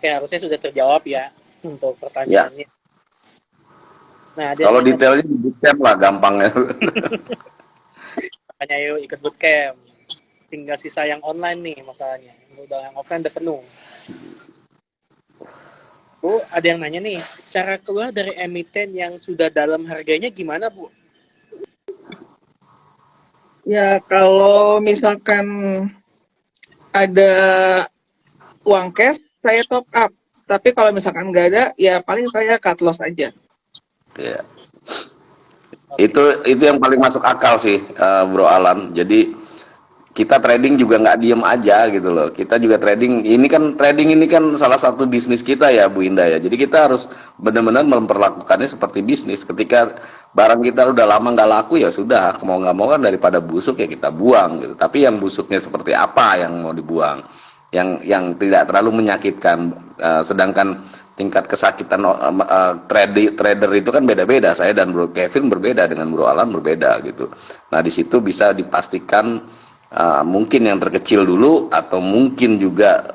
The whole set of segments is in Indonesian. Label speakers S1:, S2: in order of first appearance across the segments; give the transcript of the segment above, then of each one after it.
S1: Oke, harusnya sudah terjawab ya untuk
S2: Ya,
S1: pertanyaannya. Nah, ada yang
S2: kalau
S1: nanya,
S2: detailnya di bootcamp lah gampangnya.
S1: makanya yuk ikut bootcamp. Tinggal sisa yang online nih masalahnya. Udah yang offline udah penuh. Bu, ada yang nanya nih, cara keluar dari emiten yang sudah dalam harganya gimana, Bu?
S3: Ya, kalau misalkan ada uang cash, saya top up. Tapi kalau misalkan nggak ada, ya paling saya cut loss aja.
S2: Ya.
S1: Oke.
S2: Itu yang paling masuk akal sih, Bro Alan. Jadi kita trading juga nggak diem aja gitu loh. Kita juga trading ini kan salah satu bisnis kita ya Bu Indah ya. Jadi kita harus benar-benar memperlakukannya seperti bisnis. Ketika barang kita udah lama nggak laku ya sudah, mau nggak mau kan daripada busuk ya kita buang gitu. Tapi yang busuknya seperti apa yang mau dibuang? Yang tidak terlalu menyakitkan. Sedangkan tingkat kesakitan trader itu kan beda-beda. Saya dan Bro Kevin berbeda, dengan Bro Alan berbeda gitu. Nah di situ bisa dipastikan mungkin yang terkecil dulu atau mungkin juga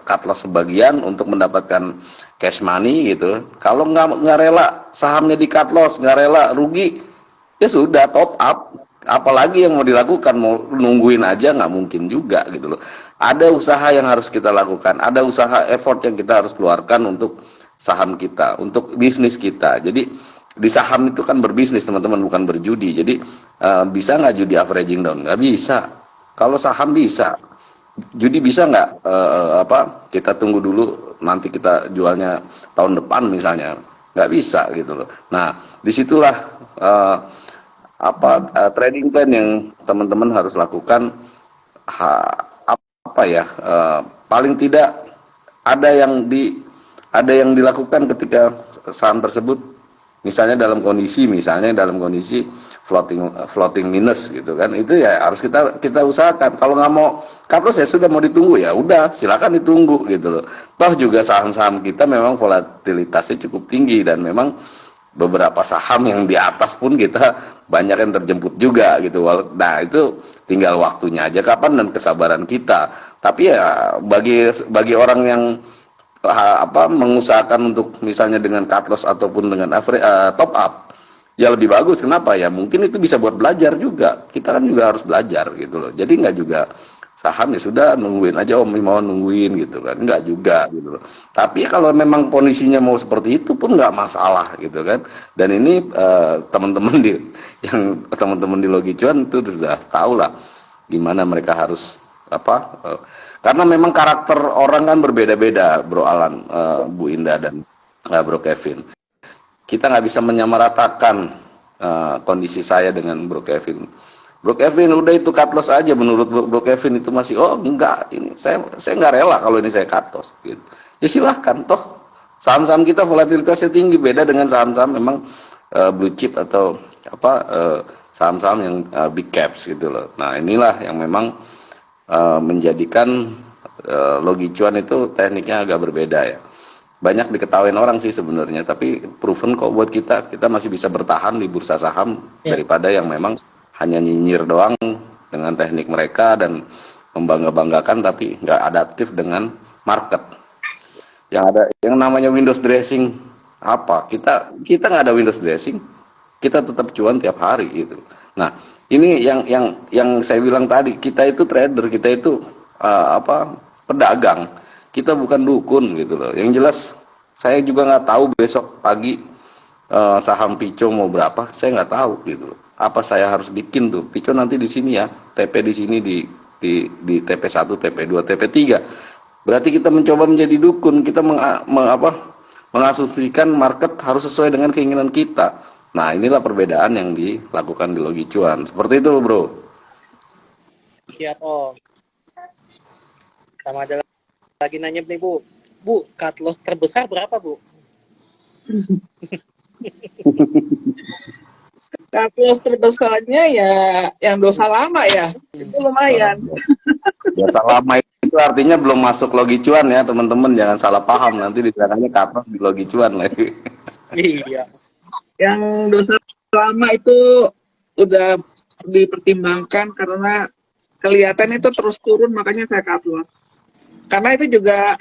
S2: cut loss sebagian untuk mendapatkan cash money gitu. Kalau nggak rela sahamnya di cut loss, nggak rela rugi, ya sudah top up. Apalagi yang mau dilakukan, mau nungguin aja nggak mungkin juga gitu loh. Ada usaha yang harus kita lakukan, ada usaha effort yang kita harus keluarkan untuk saham kita, untuk bisnis kita. Jadi di saham itu kan berbisnis teman-teman, bukan berjudi. Jadi bisa nggak judi averaging down? Nggak bisa. Kalau saham bisa, judi bisa nggak? Kita tunggu dulu, nanti kita jualnya tahun depan misalnya, nggak bisa gitu loh. Nah, disitulah trading plan yang teman-teman harus lakukan. Paling tidak ada yang dilakukan ketika saham tersebut misalnya dalam kondisi floating minus gitu kan, itu ya harus kita usahakan. Kalau nggak mau cut loss ya sudah, mau ditunggu ya udah silakan ditunggu gitu loh. Toh juga saham-saham kita memang volatilitasnya cukup tinggi, dan memang beberapa saham yang di atas pun kita banyak yang terjemput juga gitu. Nah itu tinggal waktunya aja kapan dan kesabaran kita. Tapi ya bagi orang yang mengusahakan untuk misalnya dengan cut loss ataupun dengan top up, ya lebih bagus. Kenapa ya? Mungkin itu bisa buat belajar juga. Kita kan juga harus belajar gitu loh. Jadi nggak juga saham ya sudah nungguin aja, mau nungguin gitu kan, nggak juga gitu loh. Tapi kalau memang kondisinya mau seperti itu pun nggak masalah gitu kan. Dan ini teman-teman di Logi Cuan itu sudah tahu lah gimana mereka harus karena memang karakter orang kan berbeda-beda, Bro Alan, Bu Indah, dan Bro Kevin. Kita nggak bisa menyamaratakan kondisi saya dengan Bro Kevin. Bro Kevin udah itu cut loss aja, menurut Bro Kevin itu masih enggak, ini saya nggak rela kalau ini saya cut loss gitu. Ya silahkan, toh saham-saham kita volatilitasnya tinggi, beda dengan saham-saham memang blue chip atau saham-saham yang big caps gitu loh. Nah inilah yang memang menjadikan Logi Cuan itu tekniknya agak berbeda ya. Banyak diketahui orang sih sebenarnya, tapi proven kok buat kita masih bisa bertahan di bursa saham daripada yang memang hanya nyinyir doang dengan teknik mereka dan membangga-banggakan tapi nggak adaptif dengan market. Yang ada yang namanya Windows dressing apa? Kita nggak ada Windows dressing, kita tetap cuan tiap hari gitu. Nah, ini yang saya bilang tadi, kita itu trader, kita itu pedagang, kita bukan dukun gitu loh. Yang jelas saya juga nggak tahu besok pagi saham Pico mau berapa, saya nggak tahu gitu loh. Apa saya harus bikin tuh Pico nanti di sini ya, TP di sini di TP1, TP2, TP3. Berarti kita mencoba menjadi dukun, kita mengasumsikan market harus sesuai dengan keinginan kita. Nah, inilah perbedaan yang dilakukan di Logi Cuan. Seperti itu, Bro.
S1: Siap, Om. Sama ada lagi nanya nih, Bu. Bu, cut loss terbesar berapa, Bu?
S3: Cut loss terbesarnya ya yang dosa lama ya. Itu lumayan.
S2: Dosa lama itu artinya belum masuk Logi Cuan ya, teman-teman. Jangan salah paham, nanti dikiranya cut loss di Logi Cuan lagi.
S1: Iya.
S3: Yang dosa lama itu udah dipertimbangkan karena kelihatan itu terus turun, makanya saya cut loss. Karena itu juga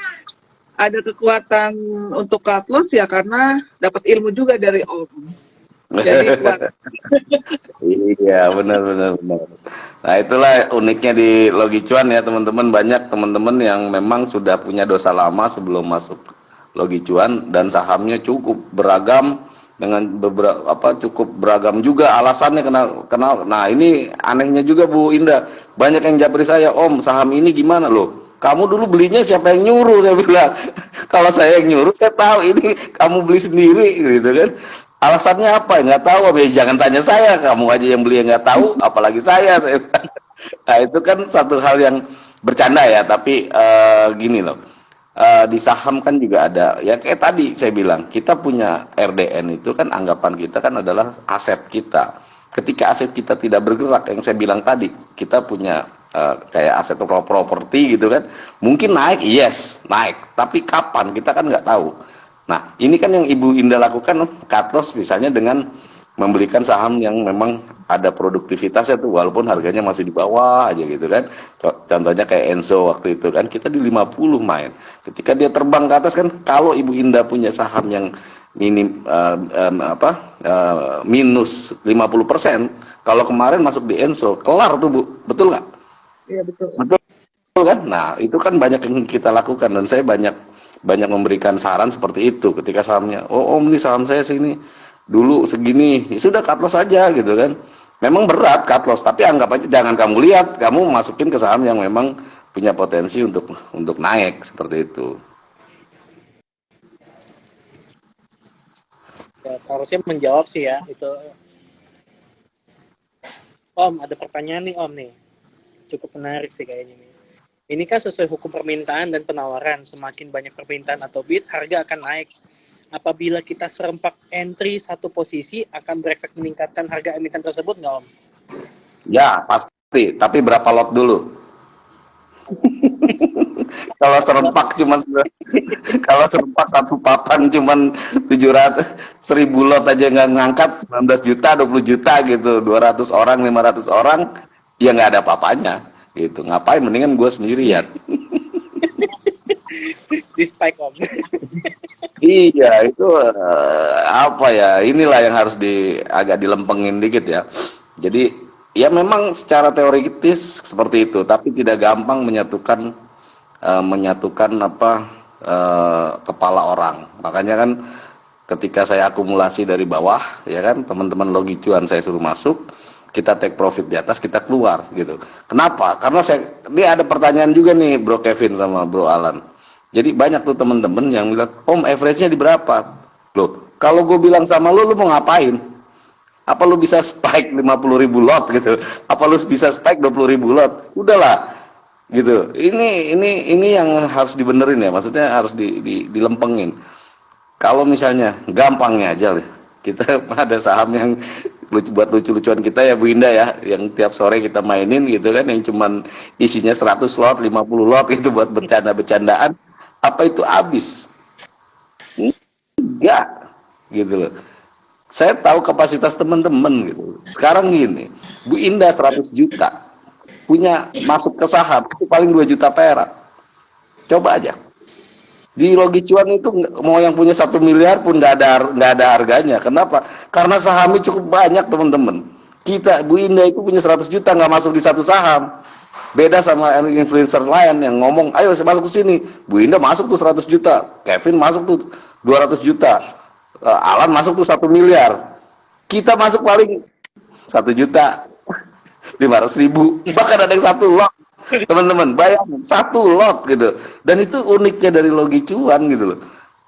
S3: ada kekuatan untuk cut loss ya karena dapat ilmu juga dari Om. Jadi kuat.
S2: Iya, benar benar benar. Nah, itulah uniknya di Logi Cuan ya, teman-teman. Banyak teman-teman yang memang sudah punya dosa lama sebelum masuk Logi Cuan dan sahamnya cukup beragam dengan beberapa cukup beragam juga alasannya kenal. Nah, ini anehnya juga Bu Indah. Banyak yang japri saya, "Om, saham ini gimana loh? Kamu dulu belinya siapa yang nyuruh?" Saya bilang. Kalau saya yang nyuruh, saya tahu ini kamu beli sendiri gitu kan. Alasannya apa? Nggak tahu. Jangan tanya saya, kamu aja yang beli yang nggak tahu, apalagi saya. Nah, itu kan satu hal yang bercanda ya, tapi gini loh. Di saham kan juga ada, ya kayak tadi saya bilang, kita punya RDN itu kan anggapan kita kan adalah aset kita. Ketika aset kita tidak bergerak, yang saya bilang tadi, kita punya kayak aset properti gitu kan, mungkin naik, yes, naik. Tapi kapan? Kita kan nggak tahu. Nah, ini kan yang Ibu Indah lakukan, cut loss misalnya dengan membelikan saham yang memang ada produktivitasnya tuh, walaupun harganya masih di bawah aja gitu kan. Contohnya kayak Enzo waktu itu kan, kita di 50 main. Ketika dia terbang ke atas kan, kalau Ibu Indah punya saham yang minim minus 50%, kalau kemarin masuk di Enzo, kelar tuh Bu, betul nggak?
S3: Iya betul.
S2: Betul kan? Nah, itu kan banyak yang kita lakukan dan saya banyak memberikan saran seperti itu ketika sahamnya, oh Om, ini saham saya sini dulu segini, ya sudah cut loss aja gitu kan. Memang berat cut loss, tapi anggap aja, jangan kamu lihat, kamu masukin ke saham yang memang punya potensi untuk naik seperti itu.
S1: Ya, harusnya menjawab sih ya itu. Om, ada pertanyaan nih Om nih, cukup menarik sih kayaknya nih. Ini kan sesuai hukum permintaan dan penawaran, semakin banyak permintaan atau bid, harga akan naik. Apabila kita serempak entry satu posisi, akan berefek meningkatkan harga emiten tersebut nggak Om?
S2: Ya, pasti. Tapi berapa lot dulu? Kalau serempak kalau serempak satu papan cuman 1.000 lot aja nggak ngangkat 19 juta, 20 juta gitu, 200 orang, 500 orang, ya nggak ada apa-apanya gitu. Ngapain, mendingan gue sendirian.
S1: Di spike Om.
S2: Iya, itu apa ya? Inilah yang harus agak dilempengin dikit ya. Jadi ya memang secara teoritis seperti itu, tapi tidak gampang menyatukan kepala orang. Makanya kan ketika saya akumulasi dari bawah, ya kan, teman-teman Logi Cuan saya suruh masuk, kita take profit di atas, kita keluar gitu. Kenapa? Karena ini ada pertanyaan juga nih Bro Kevin sama Bro Alan. Jadi banyak tuh temen-temen yang bilang, Om, average-nya di berapa? Loh, kalau gue bilang sama lu mau ngapain? Apa lu bisa spike 50.000 lot gitu? Apa lu bisa spike 20.000 lot? Udahlah, gitu. Ini yang harus dibenerin ya, maksudnya harus dilempengin. Kalau misalnya, gampangnya aja lah. Kita ada saham yang buat lucu-lucuan kita ya Bu Indah ya, yang tiap sore kita mainin gitu kan, yang cuman isinya 100 lot, 50 lot itu buat bercanda-bercandaan. Apa itu habis? Enggak, gitu loh. Saya tahu kapasitas teman-teman gitu. Sekarang gini, Bu Indah 100 juta punya masuk ke saham itu paling 2 juta perak. Coba aja. Di Logi Cuan itu mau yang punya 1 miliar pun nggak ada harganya. Kenapa? Karena sahamnya cukup banyak teman-teman. Kita Bu Indah itu punya 100 juta nggak masuk di satu saham. Beda sama influencer lain yang ngomong, ayo saya masuk ke sini. Bu Indah masuk tuh 100 juta, Kevin masuk tuh 200 juta, Alan masuk tuh 1 miliar. Kita masuk paling 1 juta 500.000, bahkan ada yang 1 lot. Teman-teman, bayangin 1 lot gitu. Dan itu uniknya dari Logi Cuan gitu loh.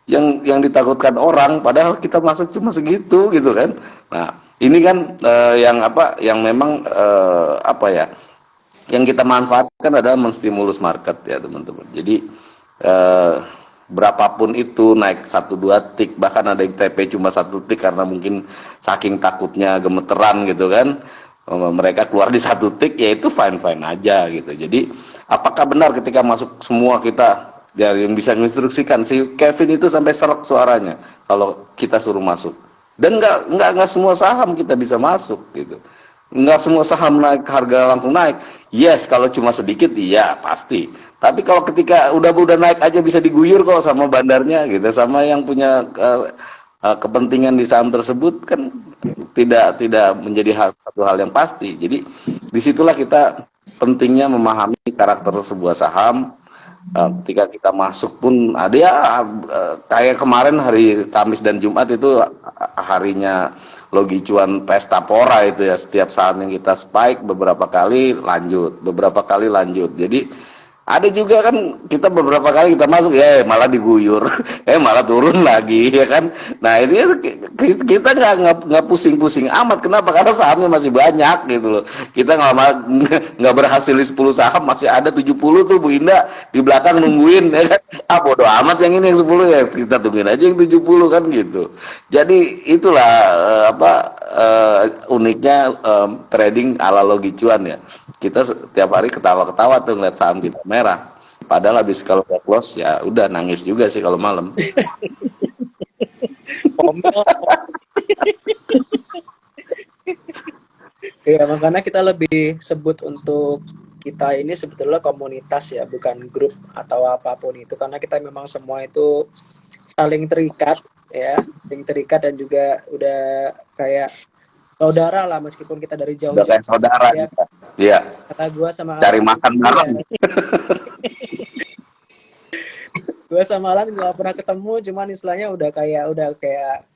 S2: Yang ditakutkan orang, padahal kita masuk cuma segitu gitu kan. Nah, ini kan yang memang yang kita manfaatkan adalah menstimulus market ya teman-teman. Jadi berapapun itu naik 1-2 tik, bahkan ada yang TP cuma 1 tik karena mungkin saking takutnya gemeteran gitu kan, mereka keluar di 1 tik, ya itu fine aja gitu. Jadi apakah benar ketika masuk semua kita ya, yang bisa menginstruksikan si Kevin itu sampai serak suaranya kalau kita suruh masuk, dan nggak semua saham kita bisa masuk gitu. Nggak semua saham naik, harga langsung naik. Yes, kalau cuma sedikit, iya pasti. Tapi kalau ketika udah naik aja bisa diguyur kok sama bandarnya gitu, sama yang punya kepentingan di saham tersebut kan tidak menjadi satu hal yang pasti. Jadi disitulah kita pentingnya memahami karakter sebuah saham. Ketika kita masuk pun ada ya kayak kemarin hari Kamis dan Jumat itu harinya Logi Cuan Pesta Pora itu ya, setiap saat yang kita spike beberapa kali lanjut. Jadi ada juga kan kita beberapa kali kita masuk ya malah diguyur, malah turun lagi ya kan. Nah ini kita nggak pusing-pusing amat. Kenapa? Karena sahamnya masih banyak gitu loh. Kita nggak berhasil di 10 saham, masih ada 70 tuh Bu Indah di belakang nungguin ya kan. Bodo amat yang ini yang 10 ya kita tungguin aja yang 70 kan gitu. Jadi itulah uniknya trading ala Logi Cuan ya. Kita setiap hari ketawa-ketawa tuh ngeliat saham kita merah. Padahal habis kalau udah close ya udah nangis juga sih kalau malam.
S1: Ya, makanya kita lebih sebut untuk kita ini sebetulnya komunitas ya, bukan grup atau apapun itu, karena kita memang semua itu saling terikat ya, dan juga udah kayak saudara lah meskipun kita dari jauh.
S2: Udah kayak saudara
S1: ya.
S2: Iya.
S1: Kata gue sama
S2: cari makan bareng.
S1: Gue sama Alan nggak pernah ketemu, cuman istilahnya udah kayak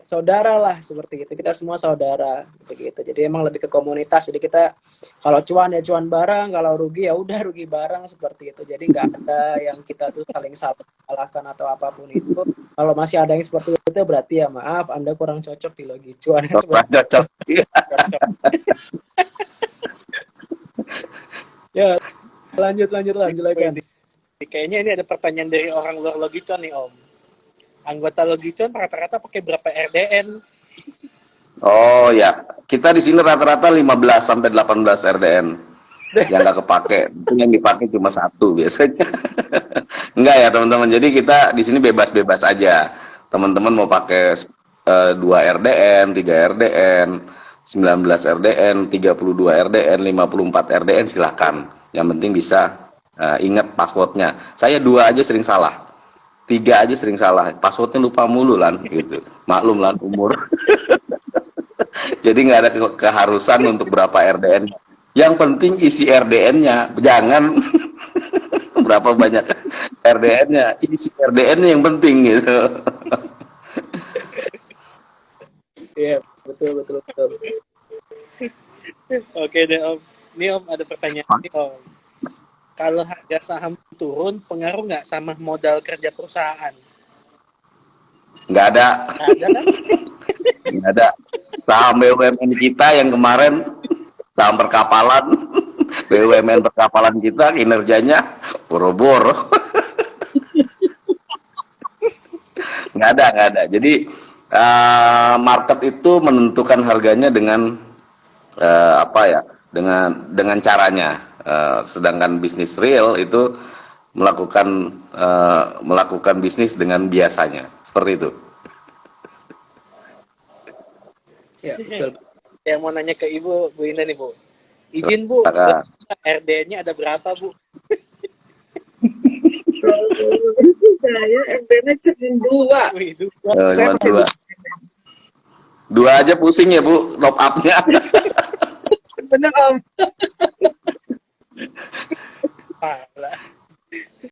S1: saudara lah seperti itu. Kita semua saudara begitu. Jadi emang lebih ke komunitas. Jadi kita kalau cuan ya cuan bareng, kalau rugi ya udah rugi bareng seperti itu. Jadi nggak ada yang kita tuh saling salahkan atau apapun itu. Kalau masih ada yang seperti itu berarti ya maaf, Anda kurang cocok di Logi Cuan.
S2: Kurang cocok.
S1: Ya, lanjut lagi. Kayaknya ini ada pertanyaan dari orang luar Logi Cuan nih Om. Anggota Logi Cuan rata-rata pakai berapa RDN?
S2: Oh ya, kita di sini rata-rata 15 sampai 18 RDN yang nggak kepake. Itu yang dipakai cuma satu biasanya. Enggak ya teman-teman. Jadi kita di sini bebas-bebas aja. Teman-teman mau pakai 2 RDN, 3 RDN, 19 RDN, 32 RDN, 54 RDN silahkan. Yang penting bisa ingat passwordnya. Saya 2 aja sering salah. 3 aja sering salah. Passwordnya lupa mulu lan gitu. Maklum lan umur. Jadi nggak ada keharusan untuk berapa RDN. Yang penting isi RDN-nya. Jangan berapa banyak RDN-nya. Isi RDN-nya yang penting gitu.
S1: Iya, betul. Oke deh Om. Ini Om ada pertanyaan nih Om. Kalau harga saham turun, pengaruh nggak sama modal kerja perusahaan?
S2: Nggak ada.
S1: Kan?
S2: Nggak ada. Saham BUMN kita yang kemarin, saham perkapalan, BUMN perkapalan kita kinerjanya boro-boro. Nggak ada. Jadi market itu menentukan harganya dengan dengan caranya. Sedangkan bisnis real itu melakukan bisnis dengan biasanya, seperti itu.
S1: Ya, betul. Yang mau nanya ke Ibu, Bu Indah nih Bu. Izin Bu, RD-nya ada berapa Bu?
S3: Saya RD-nya cuma 2.
S2: 2 aja pusing ya Bu, top up-nya.
S3: Bener Om.